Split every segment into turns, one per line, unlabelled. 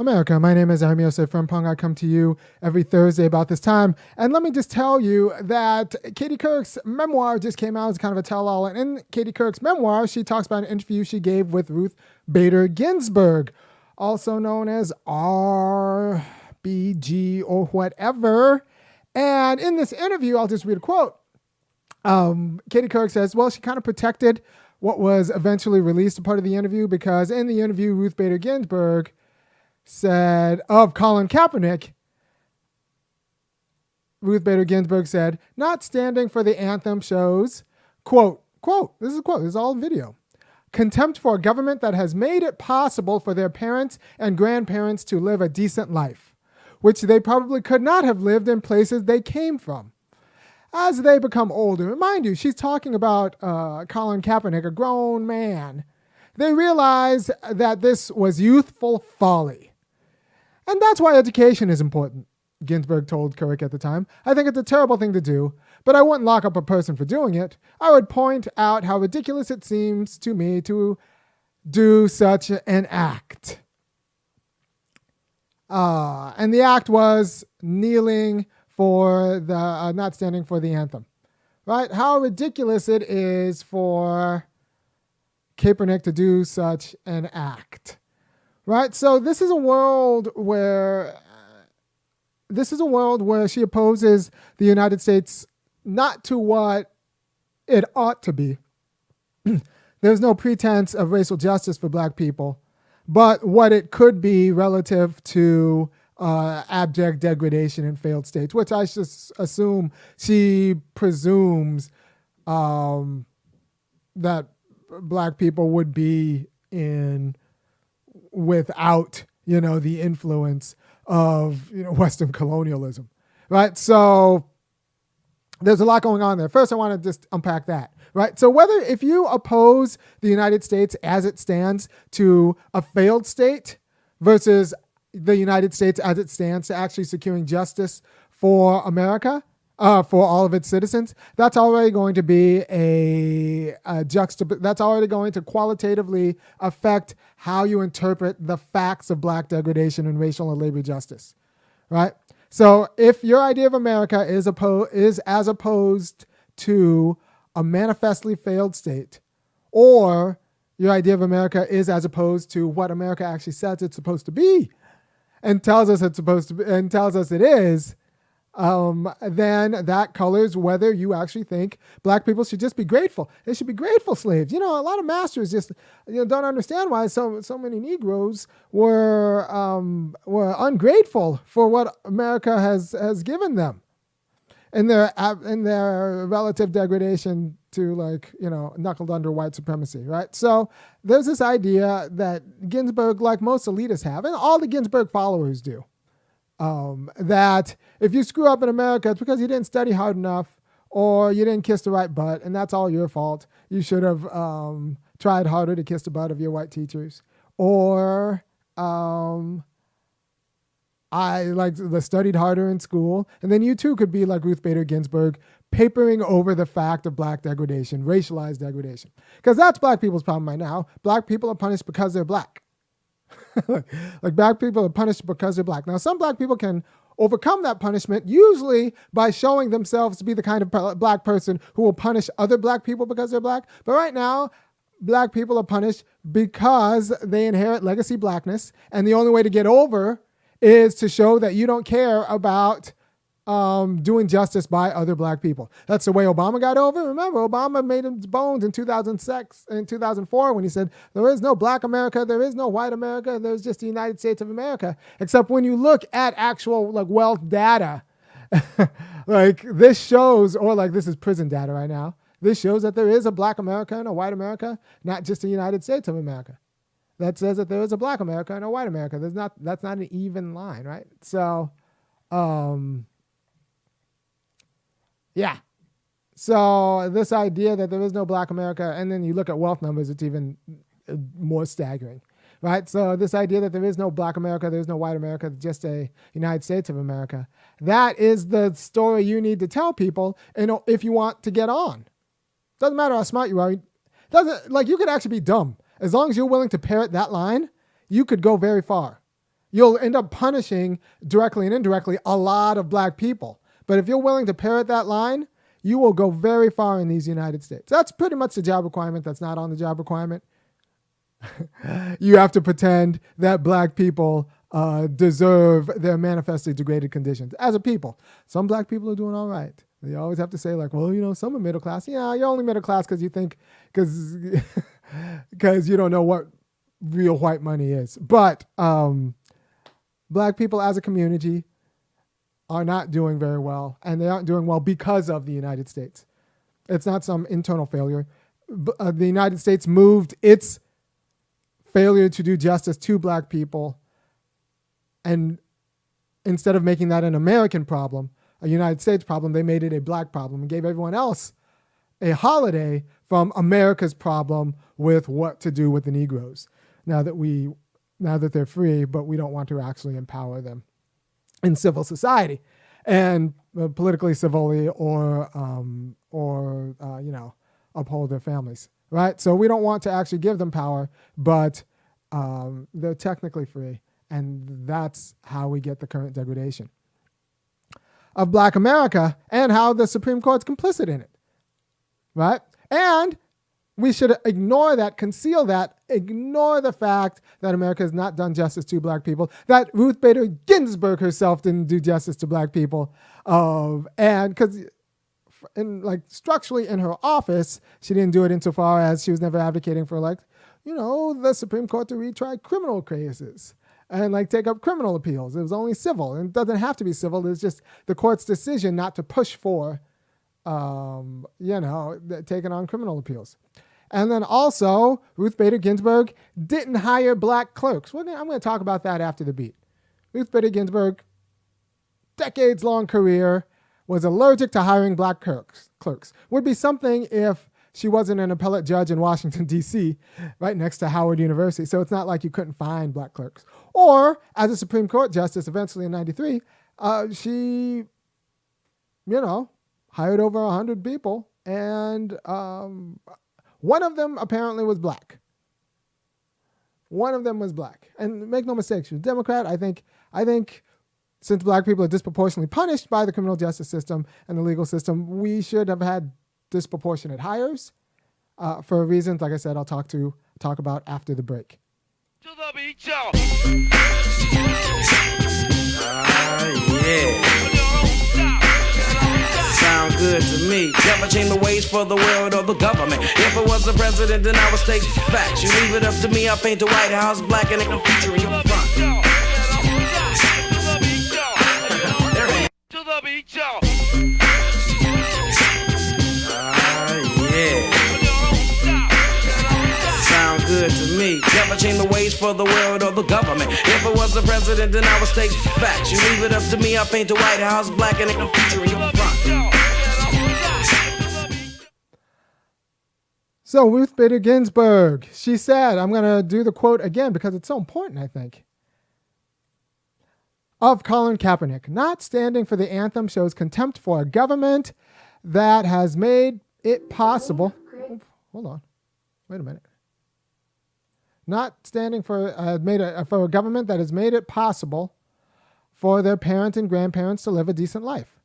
America. My name is Osei-Frimpong. I come to you every Thursday about this time. And let me just tell you that Katie Couric's memoir just came out. It's kind of a tell-all. And in Katie Couric's memoir, she talks about an interview she gave with Ruth Bader Ginsburg, also known as RBG or whatever. And in this interview, I'll just read a quote. Katie Couric says, well, she kind of protected what was eventually released a part of the interview, because in the interview, Ruth Bader Ginsburg said of Colin Kaepernick, Ruth Bader Ginsburg said, not standing for the anthem shows, quote, this is a quote, this is all video, contempt for a government that has made it possible for their parents and grandparents to live a decent life, which they probably could not have lived in places they came from. As they become older, mind you, she's talking about Colin Kaepernick, a grown man, they realize that this was youthful folly. And that's why education is important, Ginsburg told Couric at the time. I think it's a terrible thing to do, but I wouldn't lock up a person for doing it. I would point out how ridiculous it seems to me to do such an act. And the act was kneeling for the, not standing for the anthem, right? How ridiculous it is for Kaepernick to do such an act. Right, so this is a world where she opposes the United States not to what it ought to be. There's no pretense of racial justice for black people, but what it could be relative to abject degradation in failed states, which I just assume she presumes that black people would be in without, the influence of, Western colonialism, right? So there's a lot going on there. First, I want to just unpack that, right? So if you oppose the United States as it stands to a failed state versus the United States as it stands to actually securing justice for America, for all of its citizens, that's already going to be that's already going to qualitatively affect how you interpret the facts of black degradation and racial and labor justice, right? So if your idea of America is as opposed to a manifestly failed state, or your idea of America is as opposed to what America actually says it's supposed to be, and tells us it's supposed to be, and tells us it is, then that colors whether you actually think black people should just be grateful. They should be grateful slaves. A lot of masters just don't understand why so many Negroes were ungrateful for what America has given them in their relative degradation to knuckled under white supremacy, right? So there's this idea that Ginsburg, like most elitists have, and all the Ginsburg followers do, that if you screw up in America, it's because you didn't study hard enough or you didn't kiss the right butt, and that's all your fault. You should have tried harder to kiss the butt of your white teachers. Or I studied harder in school. And then you too could be like Ruth Bader Ginsburg, papering over the fact of black degradation, racialized degradation. Because that's black people's problem right now. Black people are punished because they're black. Like black people are punished because they're black. Now, some black people can overcome that punishment, usually by showing themselves to be the kind of black person who will punish other black people because they're black. But right now, black people are punished because they inherit legacy blackness. And the only way to get over is to show that you don't care about doing justice by other black people. That's the way Obama got over. Remember, Obama made his bones in 2004 when he said, there is no black America, there is no white America, there's just the United States of America. Except when you look at actual wealth data, this shows, or this is prison data right now, this shows that there is a black America and a white America, not just the United States of America. That says that there is a black America and a white America. That's not an even line, right? So, yeah. So this idea that there is no black America, and then you look at wealth numbers, it's even more staggering, right? So this idea that there is no black America, there is no white America, just a United States of America, that is the story you need to tell people if you want to get on. Doesn't matter how smart you are. You could actually be dumb. As long as you're willing to parrot that line, you could go very far. you'll end up punishing directly and indirectly a lot of black people. But if you're willing to parrot that line, you will go very far in these United States. That's pretty much the job requirement that's not on the job requirement. You have to pretend that black people deserve their manifestly degraded conditions as a people. Some black people are doing all right. They always have to say like, well, you know, some are middle class. Yeah, you're only middle class because you think, because you don't know what real white money is. But black people as a community are not doing very well, and they aren't doing well because of the United States. It's not some internal failure. The United States moved its failure to do justice to black people, and instead of making that an American problem, a United States problem, they made it a black problem and gave everyone else a holiday from America's problem with what to do with the Negroes. Now that they're free, but we don't want to actually empower them in civil society, and politically, civilly, or uphold their families, right? So we don't want to actually give them power, but they're technically free, and that's how we get the current degradation of Black America, and how the Supreme Court's complicit in it, right? And we should ignore that, conceal that, ignore the fact that America has not done justice to black people, that Ruth Bader Ginsburg herself didn't do justice to black people. And because structurally in her office, she didn't do it insofar as she was never advocating for the Supreme Court to retry criminal cases and take up criminal appeals. It was only civil, and it doesn't have to be civil. It's just the court's decision not to push for, taking on criminal appeals. And then also, Ruth Bader Ginsburg didn't hire black clerks. Well, I'm going to talk about that after the beat. Ruth Bader Ginsburg, decades-long career, was allergic to hiring black clerks. Would be something if she wasn't an appellate judge in Washington, D.C., right next to Howard University. So it's not like you couldn't find black clerks. Or, as a Supreme Court justice eventually in 93, she, hired over 100 people, and one of them apparently was black. One of them was black. And make no mistake, she was a Democrat. I think since black people are disproportionately punished by the criminal justice system and the legal system, we should have had disproportionate hires for reasons, like I said, I'll talk about after the break.
To the beat, y'all. Yeah. Sound good to me. Never change the ways for the world or the government. If I was the president, then I would state facts. You leave it up to me, I'll paint the White House black and ain't no future in your front. To the beat, y'all. Yeah. Sound good to me. Never change the ways for the world or the government. If I was the president, then I would state facts. You leave it up to me, I'll paint the White House black and ain't no future in your front.
So Ruth Bader Ginsburg, she said, I'm going to do the quote again because it's so important, I think, of Colin Kaepernick. Not standing for the anthem shows contempt for a government that has made it possible. Hold on. Wait a minute. Not standing for for a government that has made it possible for their parents and grandparents to live a decent life,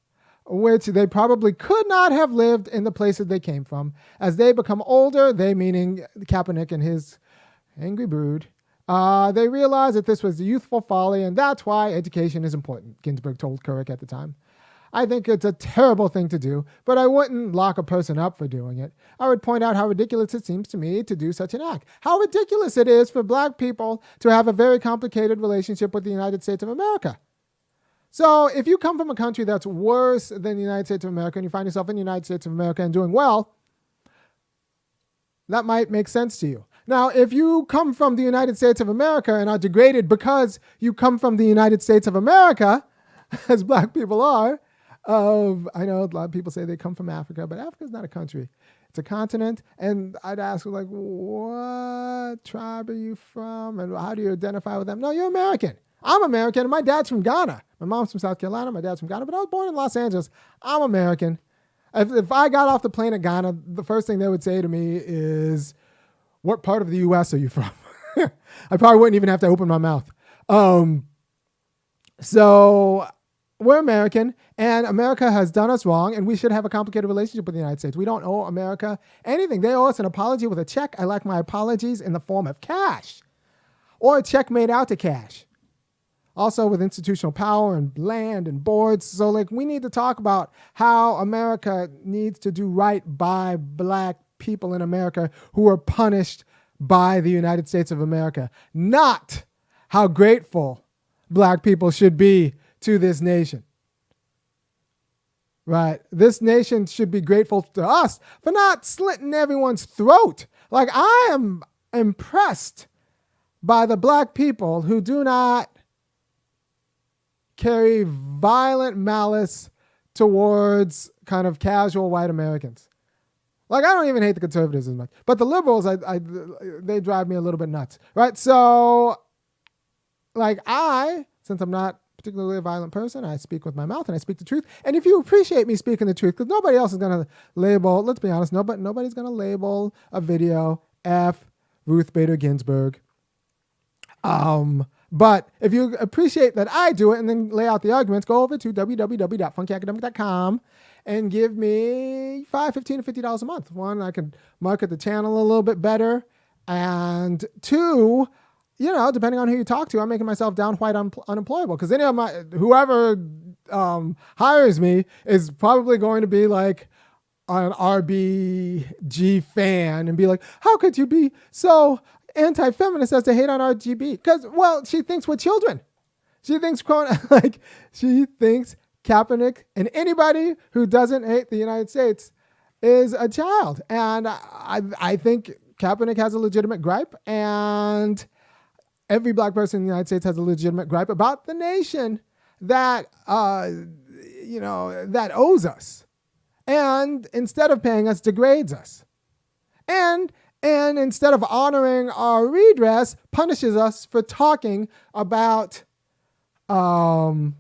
which they probably could not have lived in the places they came from. As they become older, they meaning Kaepernick and his angry brood, they realize that this was youthful folly, and that's why education is important, Ginsburg told Couric at the time. I think it's a terrible thing to do, but I wouldn't lock a person up for doing it. I would point out how ridiculous it seems to me to do such an act. How ridiculous it is for black people to have a very complicated relationship with the United States of America. So if you come from a country that's worse than the United States of America and you find yourself in the United States of America and doing well, that might make sense to you. Now, if you come from the United States of America and are degraded because you come from the United States of America, as black people are, I know a lot of people say they come from Africa, but Africa is not a country. It's a continent. And I'd ask, what tribe are you from? And how do you identify with them? No, you're American. I'm American, and my dad's from Ghana. My mom's from South Carolina, my dad's from Ghana, but I was born in Los Angeles. I'm American. If I got off the plane at Ghana, the first thing they would say to me is, what part of the U.S. are you from? I probably wouldn't even have to open my mouth. So we're American, and America has done us wrong, and we should have a complicated relationship with the United States. We don't owe America anything. They owe us an apology with a check. I like my apologies in the form of cash, or a check made out to cash. Also with institutional power and land and boards. So like we need to talk about how America needs to do right by black people in America who are punished by the United States of America, not how grateful black people should be to this nation. Right? This nation should be grateful to us for not slitting everyone's throat. Like, I am impressed by the black people who do not carry violent malice towards kind of casual white Americans. Like, I don't even hate the conservatives as much, but the liberals, they drive me a little bit nuts, right? So, like, since I'm not particularly a violent person, I speak with my mouth and I speak the truth. And if you appreciate me speaking the truth, because nobody else is going to label, let's be honest, nobody's going to label a video F Ruth Bader Ginsburg. But if you appreciate that I do it and then lay out the arguments, go over to www.funkyacademic.com and give me $5, $15, or $50 a month. One, I can market the channel a little bit better. And two, depending on who you talk to, I'm making myself down white unemployable. Because whoever hires me is probably going to be like an RBG fan and be like, how could you be so anti-feminist as to hate on RGB? Because, well, she thinks we're children. She thinks Kaepernick and anybody who doesn't hate the United States is a child. And I think Kaepernick has a legitimate gripe, and every black person in the United States has a legitimate gripe about the nation that, that owes us. And instead of paying us, degrades us. And instead of honoring our redress, punishes us for talking about our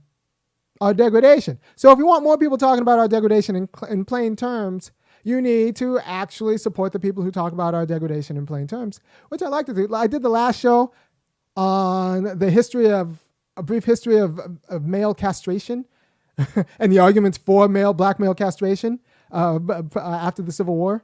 degradation. So if you want more people talking about our degradation in plain terms, you need to actually support the people who talk about our degradation in plain terms, which I like to do. I did the last show on a brief history of male castration and the arguments for black male castration after the Civil War.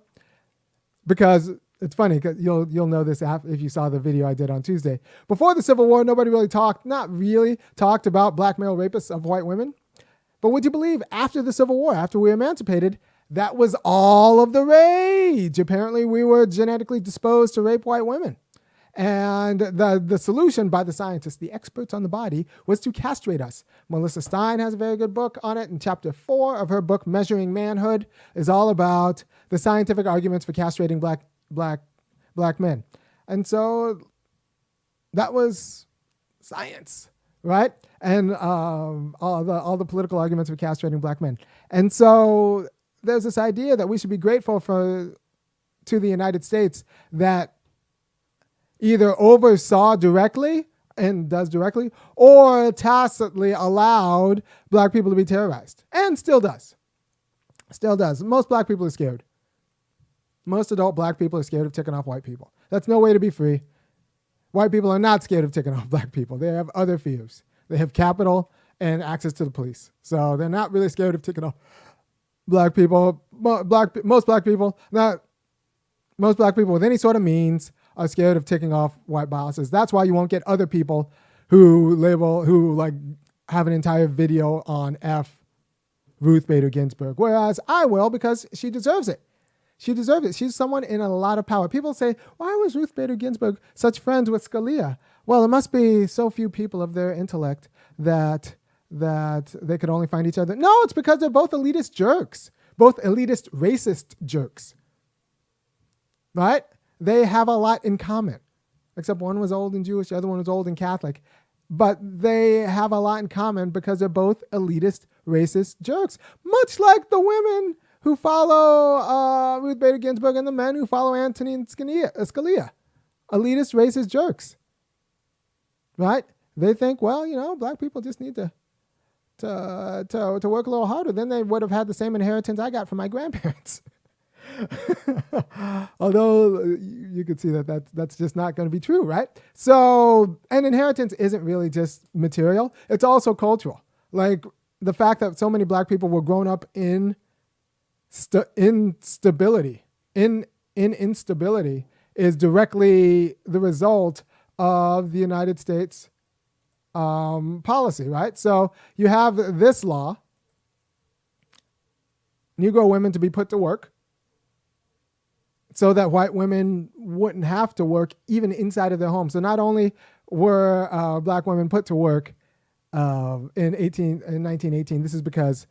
Because it's funny, because you'll know this if you saw the video I did on Tuesday. Before the Civil War, nobody really talked about black male rapists of white women. But would you believe after the Civil War, after we emancipated, that was all of the rage. Apparently, we were genetically disposed to rape white women. And the solution by the scientists, the experts on the body, was to castrate us. Melissa Stein has a very good book on it. And chapter 4 of her book, Measuring Manhood, is all about the scientific arguments for castrating black men. And so that was science, right? And all the political arguments for castrating black men. And so there's this idea that we should be grateful to the United States that either oversaw directly and does directly, or tacitly allowed black people to be terrorized, and still does. Still does. Most black people are scared. Most adult black people are scared of ticking off white people. That's no way to be free. White people are not scared of ticking off black people. They have other fears. They have capital and access to the police. So they're not really scared of ticking off black people. Most black people with any sort of means are scared of ticking off white bosses. That's why you won't get other people who have an entire video on F Ruth Bader Ginsburg. Whereas I will, because she deserves it. She deserves it. She's someone in a lot of power. People say, why was Ruth Bader Ginsburg such friends with Scalia? Well, it must be so few people of their intellect that they could only find each other. No, it's because they're both elitist jerks. Both elitist racist jerks. Right? They have a lot in common. Except one was old and Jewish, the other one was old and Catholic. But they have a lot in common because they're both elitist racist jerks. Much like the women who follow Ruth Bader Ginsburg and the men who follow Antonin Scalia. Elitist, racist jerks. Right? They think, well, black people just need to work a little harder. Then they would have had the same inheritance I got from my grandparents. Although you could see that's just not going to be true, right? So, and inheritance isn't really just material; it's also cultural. Like the fact that so many black people were grown up in instability, in instability, is directly the result of the United States policy, right? So you have this law: Negro women to be put to work, so that white women wouldn't have to work even inside of their home. So not only were black women put to work in 1918, this is because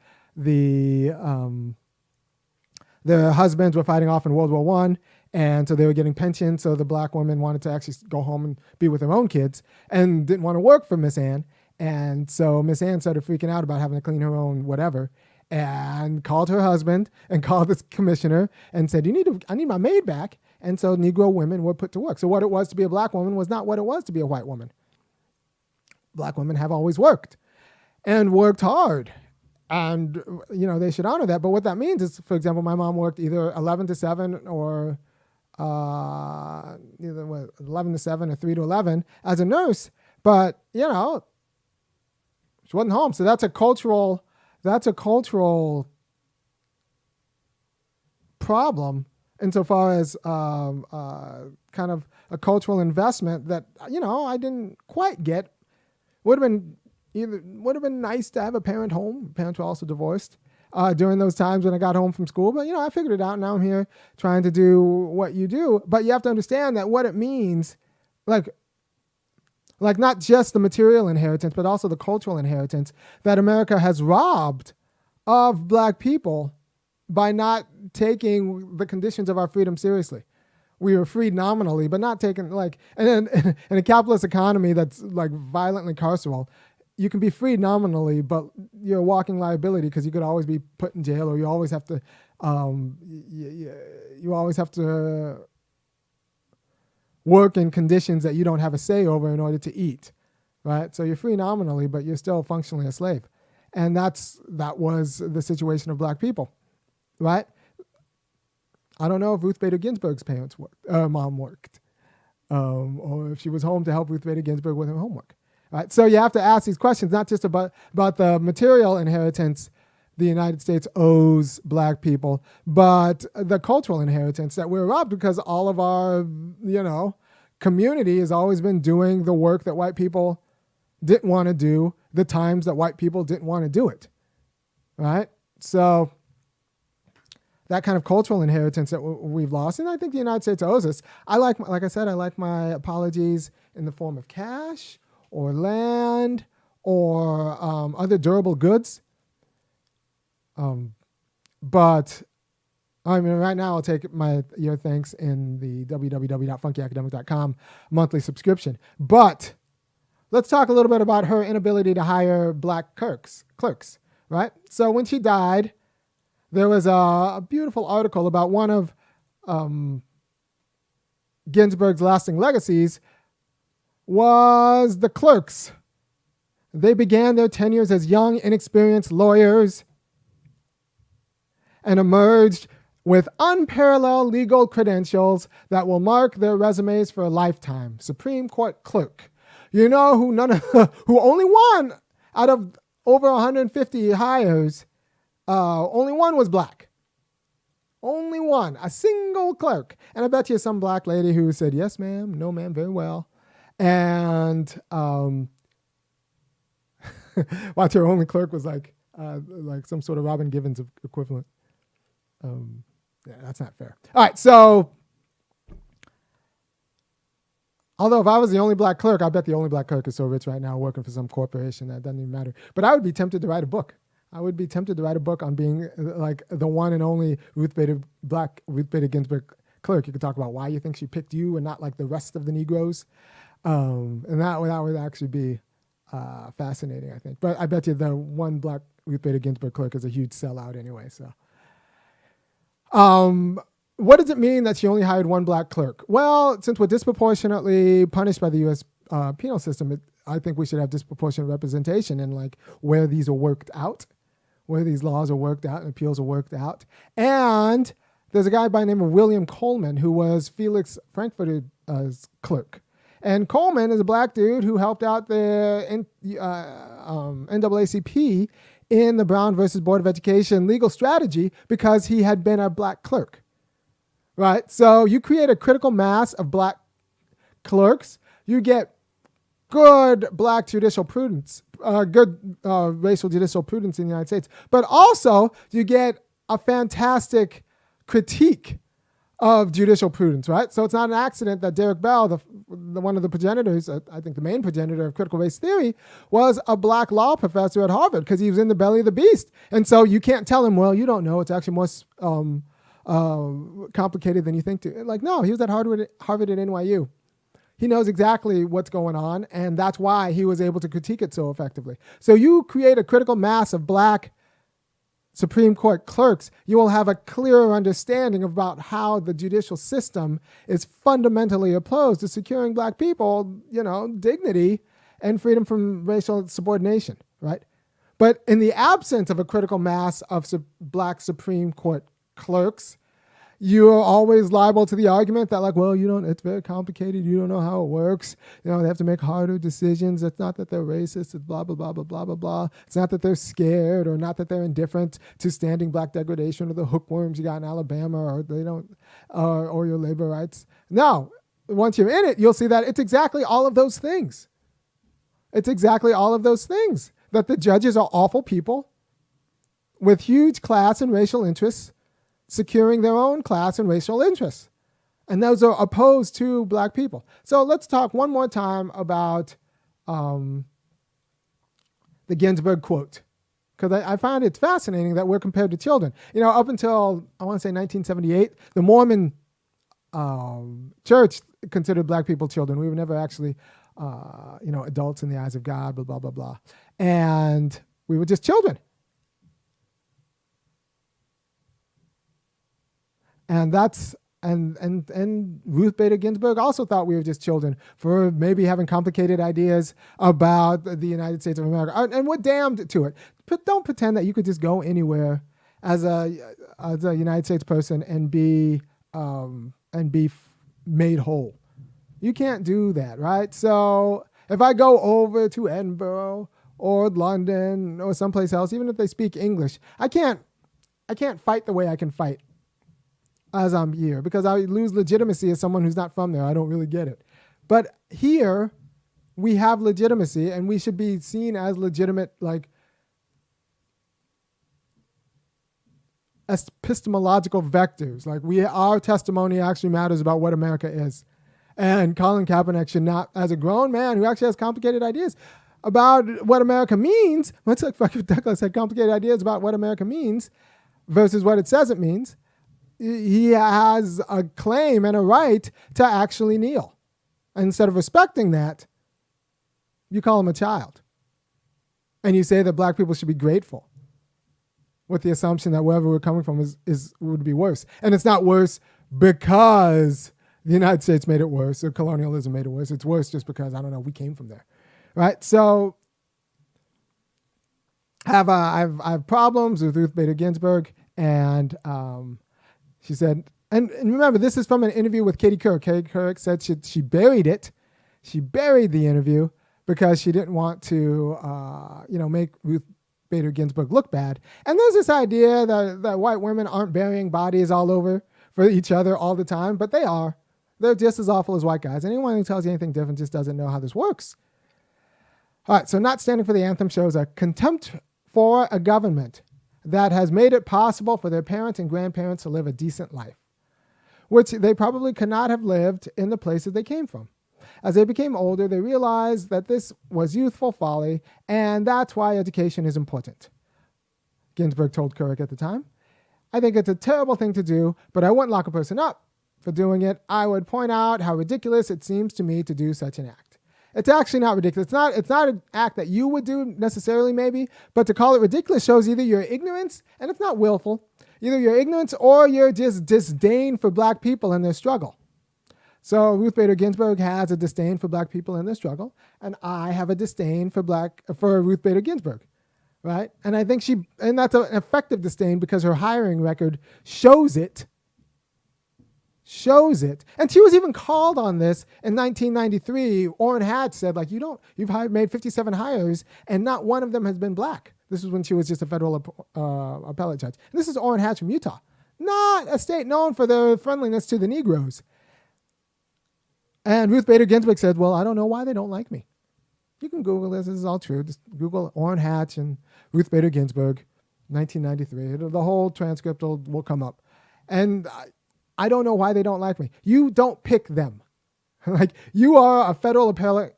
their husbands were fighting off in World War I, and so they were getting pensions. So the black women wanted to actually go home and be with their own kids and didn't want to work for Miss Anne. And so Miss Anne started freaking out about having to clean her own whatever, and called her husband and called this commissioner and said, I need my maid back. And so Negro women were put to work. So what it was to be a black woman was not what it was to be a white woman. Black women have always worked and worked hard. And, they should honor that. But what that means is, for example, my mom worked either 11 to 7 or either 11 to 7 or 3 to 11 as a nurse. But, she wasn't home. So that's a cultural problem insofar as kind of a cultural investment that, I didn't quite get. Would have been nice to have a parent home. Parents were also divorced during those times when I got home from school. But, I figured it out. Now I'm here trying to do what you do. But you have to understand that what it means, like not just the material inheritance, but also the cultural inheritance that America has robbed of black people by not taking the conditions of our freedom seriously. We were freed nominally, but not taken and in a capitalist economy that's violently carceral, you can be freed nominally, but you're a walking liability because you could always be put in jail, or you always have to, work in conditions that you don't have a say over in order to eat, right? So you're free nominally, but you're still functionally a slave. And that was the situation of black people, right? I don't know if Ruth Bader Ginsburg's mom worked, or if she was home to help Ruth Bader Ginsburg with her homework, right? So you have to ask these questions, not just about the material inheritance the United States owes black people, but the cultural inheritance that we're robbed because all of our, community has always been doing the work that white people didn't want to do, the times that white people didn't want to do it, right? So that kind of cultural inheritance that we've lost, and I think the United States owes us. Like I said, I like my apologies in the form of cash or land or other durable goods. But right now I'll take your thanks in the www.funkyacademic.com monthly subscription. But let's talk a little bit about her inability to hire black clerks, right? So when she died, there was a beautiful article about one of Ginsburg's lasting legacies was the clerks. They began their tenures as young, inexperienced lawyers and emerged with unparalleled legal credentials that will mark their resumes for a lifetime. Supreme Court clerk. Who only one out of over 150 hires, only one was black. Only one, a single clerk. And I bet you some black lady who said, yes, ma'am, no, ma'am, very well. And watch, her only clerk was like some sort of Robin Givens equivalent. Yeah, that's not fair. All right, so although if I was the only black clerk, I bet the only black clerk is so rich right now working for some corporation that doesn't even matter. But I would be tempted to write a book. I would be tempted to write a book on being the one and only Ruth Bader Ginsburg clerk. You could talk about why you think she picked you and not like the rest of the Negroes. And that would actually be fascinating, I think. But I bet you the one black Ruth Bader Ginsburg clerk is a huge sellout anyway, so. What does it mean that she only hired one black clerk? Well, since we're disproportionately punished by the U.S. Penal system, I think we should have disproportionate representation in where these are worked out, where these laws are worked out and appeals are worked out. And there's a guy by the name of William Coleman who was Felix Frankfurter's clerk. And Coleman is a black dude who helped out the NAACP in the Brown versus Board of Education legal strategy because he had been a black clerk, right? So you create a critical mass of black clerks, you get good black judicial prudence, good racial judicial prudence in the United States, but also you get a fantastic critique of judicial prudence, right? So it's not an accident that Derek Bell, the one of the progenitors, I think the main progenitor of critical race theory, was a black law professor at Harvard because he was in the belly of the beast. And so you can't tell him, well, you don't know, it's actually more complicated than you think to. Like, no, he was at Harvard and NYU. He knows exactly what's going on, and that's why he was able to critique it so effectively. So you create a critical mass of black Supreme Court clerks, you will have a clearer understanding about how the judicial system is fundamentally opposed to securing black people, dignity and freedom from racial subordination, right? But in the absence of a critical mass of black Supreme Court clerks, you are always liable to the argument that, like, well, it's very complicated. You don't know how it works. They have to make harder decisions. It's not that they're racist. It's blah, blah, blah, blah, blah, blah, blah. It's not that they're scared or not that they're indifferent to standing black degradation or the hookworms you got in Alabama or they don't, or your labor rights. No, once you're in it, you'll see that it's exactly all of those things. It's exactly all of those things, that the judges are awful people with huge class and racial interests securing their own class and racial interests. And those are opposed to black people. So let's talk one more time about the Ginsburg quote, because I find it fascinating that we're compared to children. Up until, I want to say 1978, the Mormon church considered black people children. We were never actually, adults in the eyes of God, blah, blah, blah, blah. And we were just children. And and Ruth Bader Ginsburg also thought we were just children for maybe having complicated ideas about the United States of America, and we're damned to it. But don't pretend that you could just go anywhere as a United States person and be made whole. You can't do that, right? So if I go over to Edinburgh or London or someplace else, even if they speak English, I can't fight the way I can fight as I'm here, because I lose legitimacy as someone who's not from there. I don't really get it. But here, we have legitimacy, and we should be seen as legitimate, like, epistemological vectors. Like, our testimony actually matters about what America is. And Colin Kaepernick should not, as a grown man who actually has complicated ideas about what America means, much like Frederick Douglass had complicated ideas about what America means versus what it says it means, he has a claim and a right to actually kneel. And instead of respecting that, you call him a child. And you say that black people should be grateful, with the assumption that wherever we're coming from would be worse. And it's not worse because the United States made it worse or colonialism made it worse. It's worse just because, we came from there. Right? So I have problems with Ruth Bader Ginsburg, and she said, and remember, this is from an interview with Katie Couric. Katie Couric said she buried it. She buried the interview because she didn't want to, make Ruth Bader Ginsburg look bad. And there's this idea that white women aren't burying bodies all over for each other all the time, but they are. They're just as awful as white guys. Anyone who tells you anything different just doesn't know how this works. All right, so not standing for the anthem shows a contempt for a government that has made it possible for their parents and grandparents to live a decent life, which they probably could not have lived in the places they came from. As they became older, they realized that this was youthful folly, and that's why education is important. Ginsburg told Couric at the time, I think it's a terrible thing to do, but I wouldn't lock a person up for doing it. I would point out how ridiculous it seems to me to do such an act. It's actually not ridiculous. It's not an act that you would do necessarily, maybe, but to call it ridiculous shows either your ignorance, and it's not willful, either your ignorance or your just disdain for black people and their struggle. So Ruth Bader Ginsburg has a disdain for black people and their struggle, and I have a disdain for Ruth Bader Ginsburg, right? And I think that's an effective disdain because her hiring record shows it shows it. And she was even called on this in 1993. Orrin Hatch said, like, you've made 57 hires and not one of them has been black. This was when she was just a federal appellate judge. And this is Orrin Hatch from Utah, not a state known for their friendliness to the Negroes. And Ruth Bader Ginsburg said, well, I don't know why they don't like me. You can Google this. This is all true. Just Google Orrin Hatch and Ruth Bader Ginsburg, 1993. The whole transcript will come up. And I don't know why they don't like me. You don't pick them. Like, you are a federal appellate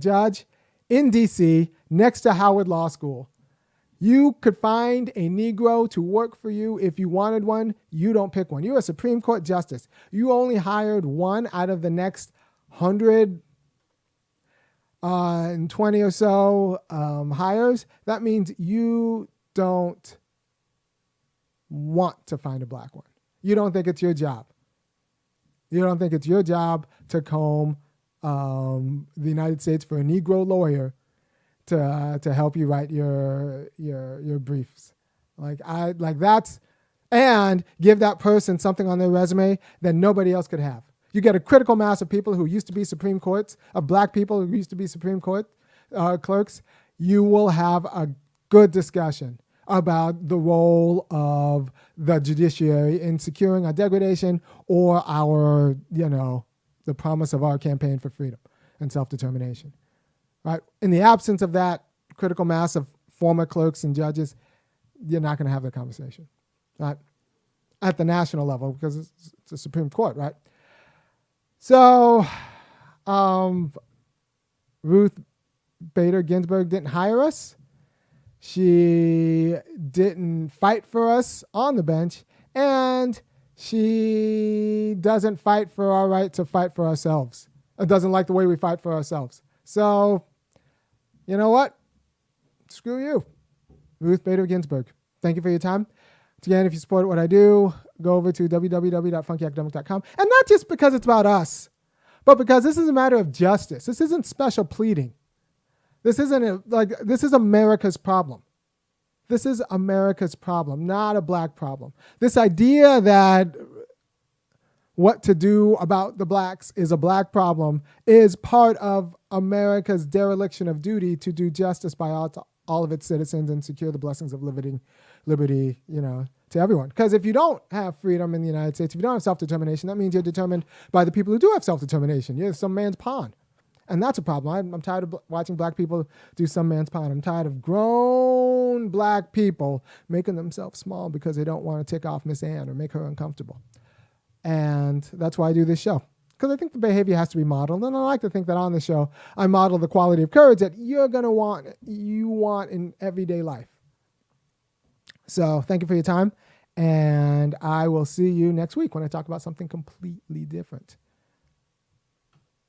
judge in D.C. next to Howard Law School. You could find a Negro to work for you if you wanted one. You don't pick one. You're a Supreme Court justice. You only hired one out of the next 120 or so hires. That means you don't want to find a black one. You don't think it's your job. You don't think it's your job to comb the United States for a Negro lawyer to help you write your briefs. And give that person something on their resume that nobody else could have. You get a critical mass of people who used to be Supreme Courts, of black people who used to be Supreme Court clerks. You will have a good discussion about the role of the judiciary in securing our degradation or our, the promise of our campaign for freedom and self-determination. Right? In the absence of that critical mass of former clerks and judges, you're not going to have the conversation, right? At the national level, because it's the Supreme Court, right? So, Ruth Bader Ginsburg didn't hire us. She didn't fight for us on the bench, and she doesn't fight for our right to fight for ourselves. It doesn't like the way we fight for ourselves. So, you know what? Screw you, Ruth Bader Ginsburg. Thank you for your time. Again, if you support what I do, go over to www.funkyacademic.com. And not just because it's about us, but because this is a matter of justice. This isn't special pleading. This is America's problem. This is America's problem, not a black problem. This idea that what to do about the blacks is a black problem is part of America's dereliction of duty to do justice by all of its citizens and secure the blessings of liberty, to everyone. Because if you don't have freedom in the United States, if you don't have self-determination, that means you're determined by the people who do have self-determination. You're some man's pawn. And that's a problem. I'm tired of watching black people do some man's pawn. I'm tired of grown black people making themselves small because they don't want to tick off Miss Ann or make her uncomfortable. And that's why I do this show. Because I think the behavior has to be modeled. And I like to think that on the show, I model the quality of courage that you want in everyday life. So thank you for your time. And I will see you next week when I talk about something completely different.